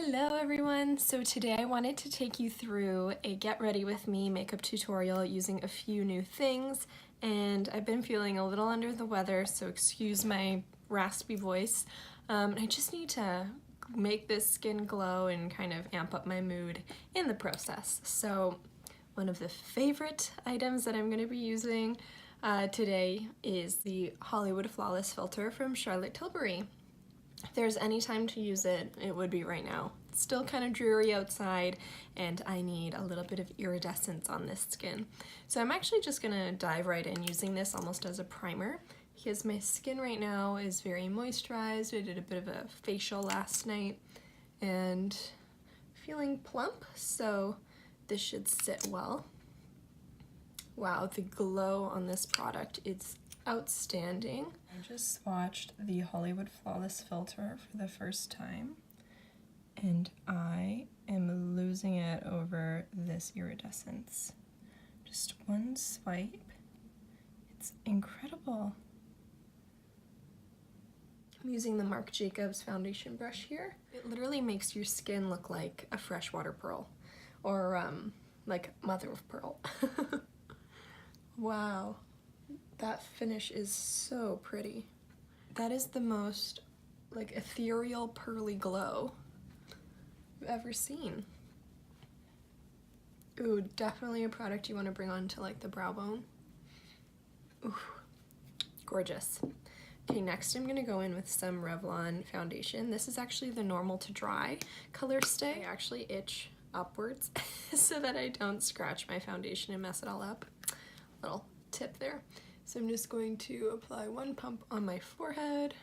Hello everyone! So today I wanted to take you through a get ready with me makeup tutorial using a few new things, and I've been feeling a little under the weather, so excuse my raspy voice. I just need to make this skin glow and kind of amp up my mood in the process. So one of the favorite items that I'm going to be using today is the Hollywood Flawless Filter from Charlotte Tilbury. If there's any time to use it, it would be right now. It's still kind of dreary outside and I need a little bit of iridescence on this skin. So I'm actually just gonna dive right in using this almost as a primer because my skin right now is very moisturized. I did a bit of a facial last night and feeling plump, so this should sit well. Wow, the glow on this product, it's outstanding. I just swatched the Hollywood Flawless Filter for the first time and I am losing it over this iridescence. Just one swipe, it's incredible. I'm using the Marc Jacobs foundation brush here. It literally makes your skin look like a freshwater pearl or like mother of pearl. Wow. That finish is so pretty. That is the most like ethereal pearly glow I've ever seen. Ooh, definitely a product you want to bring on to like the brow bone. Ooh, gorgeous. Okay, next I'm gonna go in with some Revlon foundation. This is actually the Normal to Dry color stay. I actually itch upwards so that I don't scratch my foundation and mess it all up. Little tip there. So I'm just going to apply one pump on my forehead.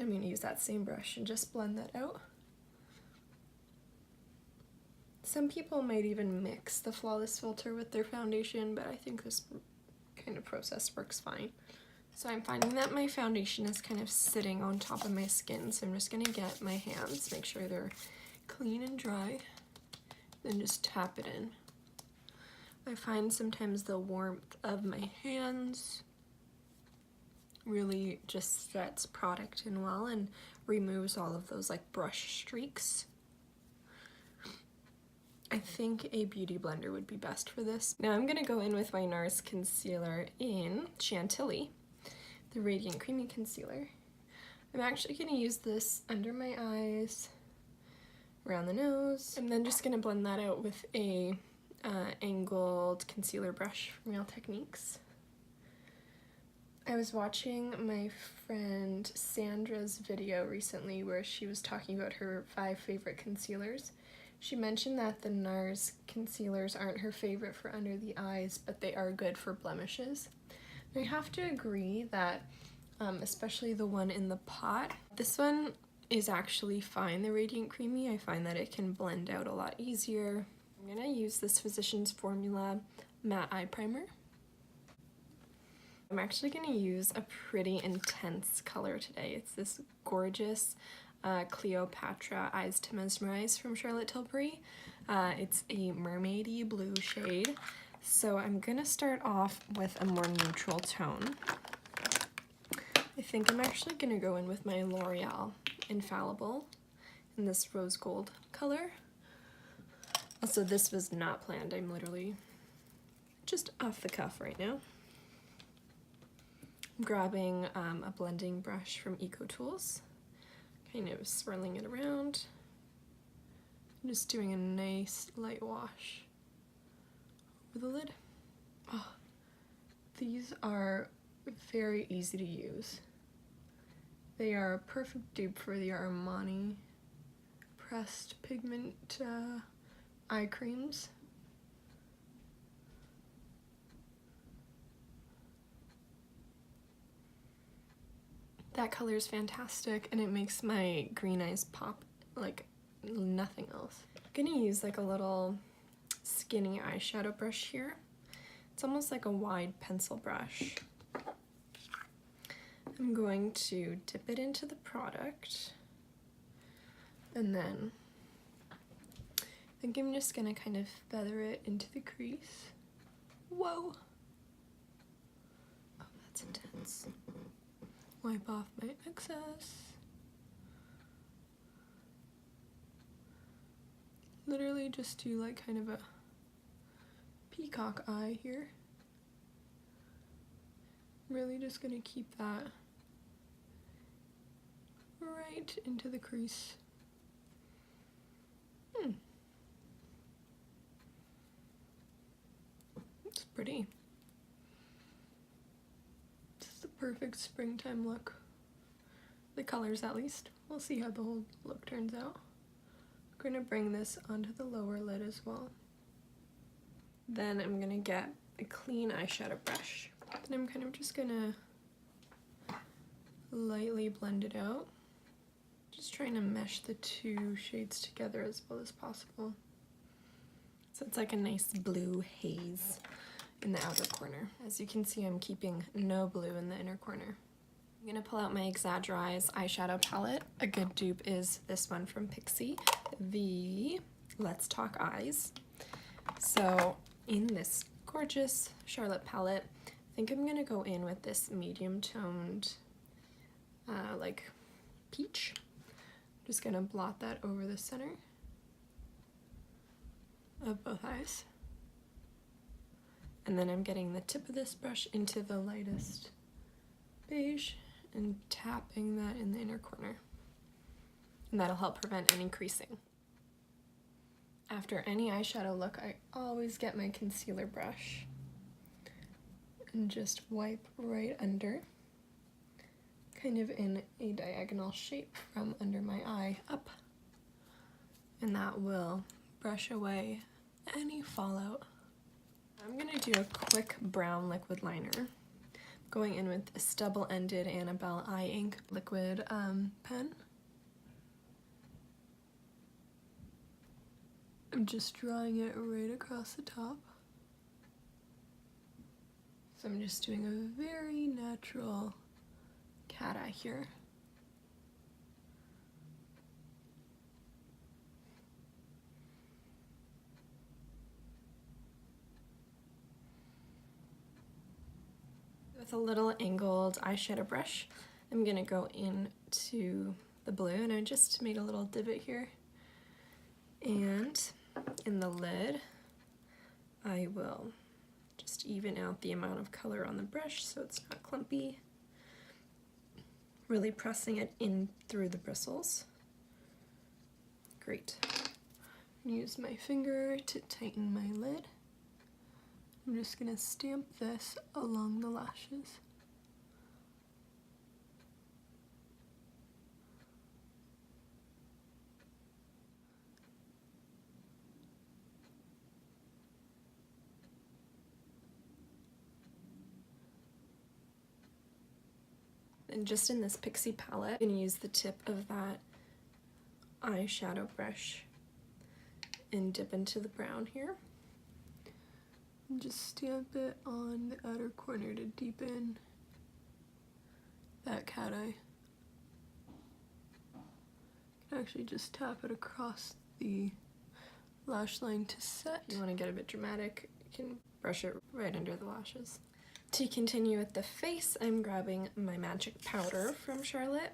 I'm going to use that same brush and just blend that out. Some people might even mix the Flawless Filter with their foundation, but I think this kind of process works fine. So I'm finding that my foundation is kind of sitting on top of my skin, so I'm just going to get my hands, make sure they're clean and dry, then just tap it in. I find sometimes the warmth of my hands really just sets product in well and removes all of those like brush streaks. I think a beauty blender would be best for this. Now I'm gonna go in with my NARS concealer in Chantecaille, the Radiant Creamy Concealer. I'm actually gonna use this under my eyes, around the nose. I'm then just gonna blend that out with a angled concealer brush from Real Techniques. I was watching my friend Sandra's video recently where she was talking about her 5 favorite concealers. She mentioned that the NARS concealers aren't her favorite for under the eyes, but they are good for blemishes. I have to agree that, especially the one in the pot, this one is actually fine, the Radiant Creamy. I find that it can blend out a lot easier. I'm going to use this Physicians Formula Matte Eye Primer. I'm actually going to use a pretty intense color today. It's this gorgeous Cleopatra Eyes to Mesmerise from Charlotte Tilbury. It's a mermaidy blue shade. So I'm going to start off with a more neutral tone. I think I'm actually going to go in with my L'Oreal Infallible in this rose gold color. Also, this was not planned. I'm literally just off the cuff right now. I'm grabbing a blending brush from Eco Tools, kind of swirling it around. I'm just doing a nice light wash over the lid. Oh, these are very easy to use. They are a perfect dupe for the Armani Pressed Pigment eye creams. That color is fantastic and it makes my green eyes pop like nothing else. I'm gonna use like a little skinny eyeshadow brush here. It's almost like a wide pencil brush. I'm going to dip it into the product and then I think I'm just gonna kind of feather it into the crease. Whoa! Oh, that's intense. Wipe off my excess. literally just do like kind of a peacock eye here. Really just gonna keep that right into the crease. It's pretty. This is the perfect springtime look. The colors at least. We'll see how the whole look turns out. I'm gonna bring this onto the lower lid as well. Then I'm gonna get a clean eyeshadow brush. And I'm kind of just gonna lightly blend it out. Just trying to mesh the two shades together as well as possible. So it's like a nice blue haze in the outer corner. As you can see, I'm keeping no blue in the inner corner. I'm gonna pull out my Exaggerize eyeshadow palette. A good dupe is this one from Pixie, the Let's Talk Eyes. So in this gorgeous Charlotte palette, I think I'm gonna go in with this medium toned like peach. I'm just gonna blot that over the center of both eyes. And then I'm getting the tip of this brush into the lightest beige and tapping that in the inner corner. And that'll help prevent any creasing. After any eyeshadow look, I always get my concealer brush and just wipe right under, kind of in a diagonal shape from under my eye up. And that will brush away any fallout. I'm gonna do a quick brown liquid liner. Going in with a stubble-ended Annabelle Eye Ink liquid pen. I'm just drawing it right across the top. So I'm just doing a very natural cat eye here. With a little angled eyeshadow brush, I'm gonna go into the blue, and I just made a little divot here. And in the lid, I will just even out the amount of color on the brush so it's not clumpy. Really pressing it in through the bristles. Great. Use my finger to tighten my lid. I'm just gonna stamp this along the lashes. And just in this Pixie palette, I'm gonna use the tip of that eyeshadow brush and dip into the brown here. And just stamp it on the outer corner to deepen that cat eye. You can actually just tap it across the lash line to set. If you want to get a bit dramatic, you can brush it right under the lashes. To continue with the face, I'm grabbing my magic powder from Charlotte.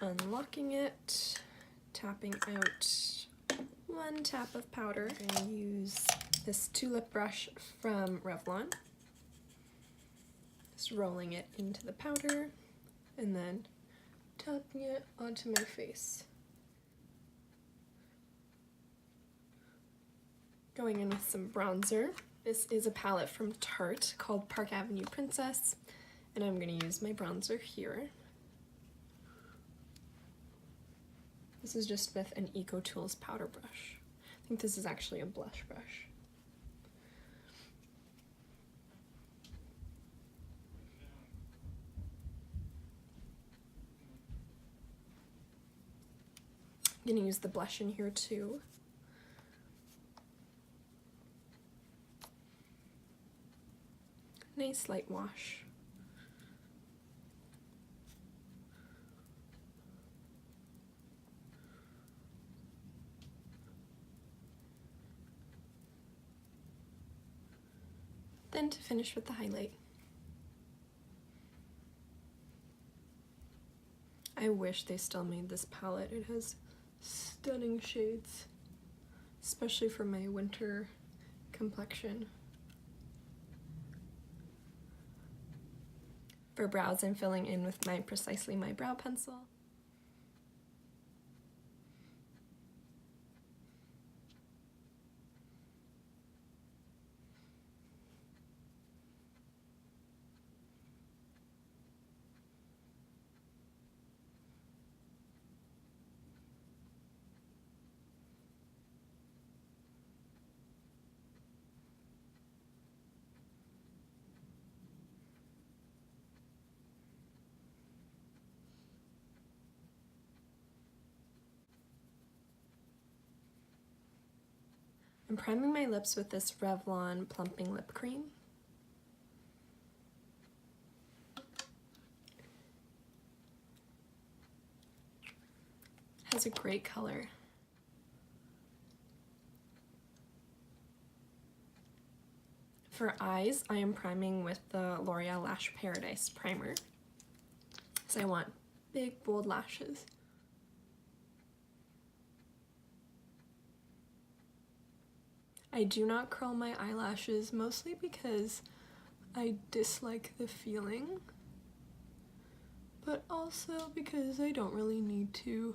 I'm unlocking it, tapping out one tap of powder. I'm going to use this tulip brush from Revlon. Just rolling it into the powder and then tapping it onto my face. Going in with some bronzer. This is a palette from Tarte called Park Avenue Princess, and I'm going to use my bronzer here. This is just with an Eco Tools powder brush. I think this is actually a blush brush. I'm going to use the blush in here too. Nice light wash. Then to finish with the highlight. I wish they still made this palette. It has stunning shades. especially for my winter complexion. For brows, I'm filling in with Precisely My brow pencil. I'm priming my lips with this Revlon Plumping Lip Cream. Has a great color. For eyes, I am priming with the L'Oreal Lash Paradise primer, because I want big, bold lashes. I do not curl my eyelashes, mostly because I dislike the feeling, but also because I don't really need to.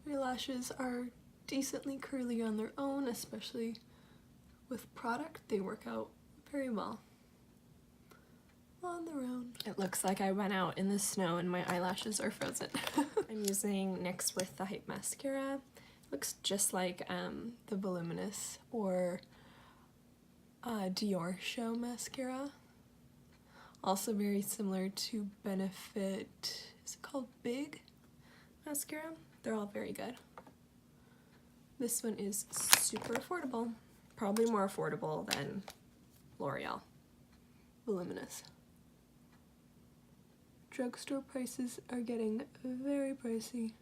My lashes are decently curly on their own, especially with product. They work out very well on their own. It looks like I went out in the snow and my eyelashes are frozen. I'm using NYX Worth the Hype mascara. Looks just like the Voluminous or Dior Show mascara. Also very similar to Benefit, is it called Big mascara? They're all very good. This one is super affordable. Probably more affordable than L'Oreal Voluminous. Drugstore prices are getting very pricey.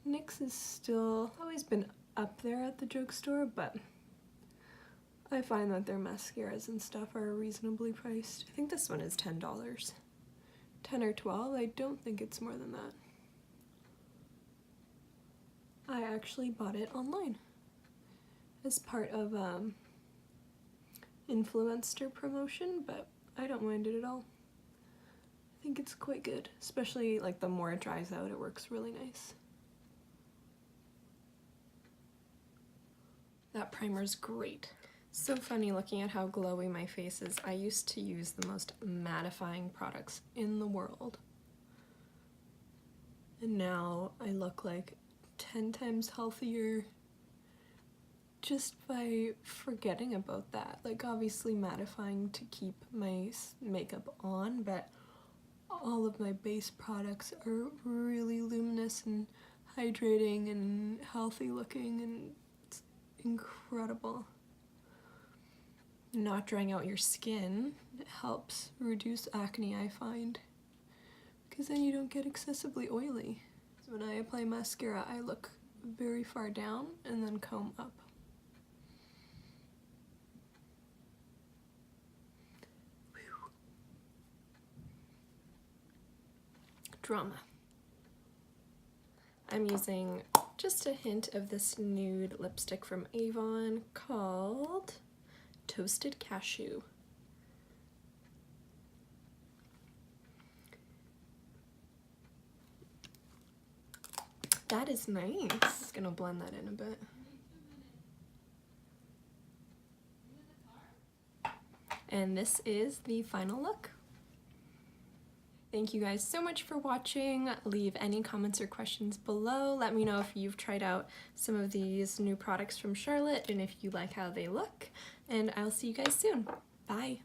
NYX is still always been up there at the drugstore, but I find that their mascaras and stuff are reasonably priced. I think this one is $10. 10 or 12, I don't think it's more than that. I actually bought it online as part of influencer promotion, but I don't mind it at all. I think it's quite good, especially like the more it dries out, it works really nice. That primer's great. So funny looking at how glowy my face is. I used to use the most mattifying products in the world. And now I look like 10 times healthier just by forgetting about that. Like obviously mattifying to keep my makeup on, but all of my base products are really luminous and hydrating and healthy looking, and it's incredible. Not drying out your skin helps reduce acne, I find, because then you don't get excessively oily. So when I apply mascara, I look very far down and then comb up. Whew. Drama. I'm using just a hint of this nude lipstick from Avon called Toasted Cashew. That is nice. Just gonna blend that in a bit. And this is the final look. Thank you guys so much for watching. Leave any comments or questions below. Let me know if you've tried out some of these new products from Charlotte and if you like how they look. And I'll see you guys soon. Bye.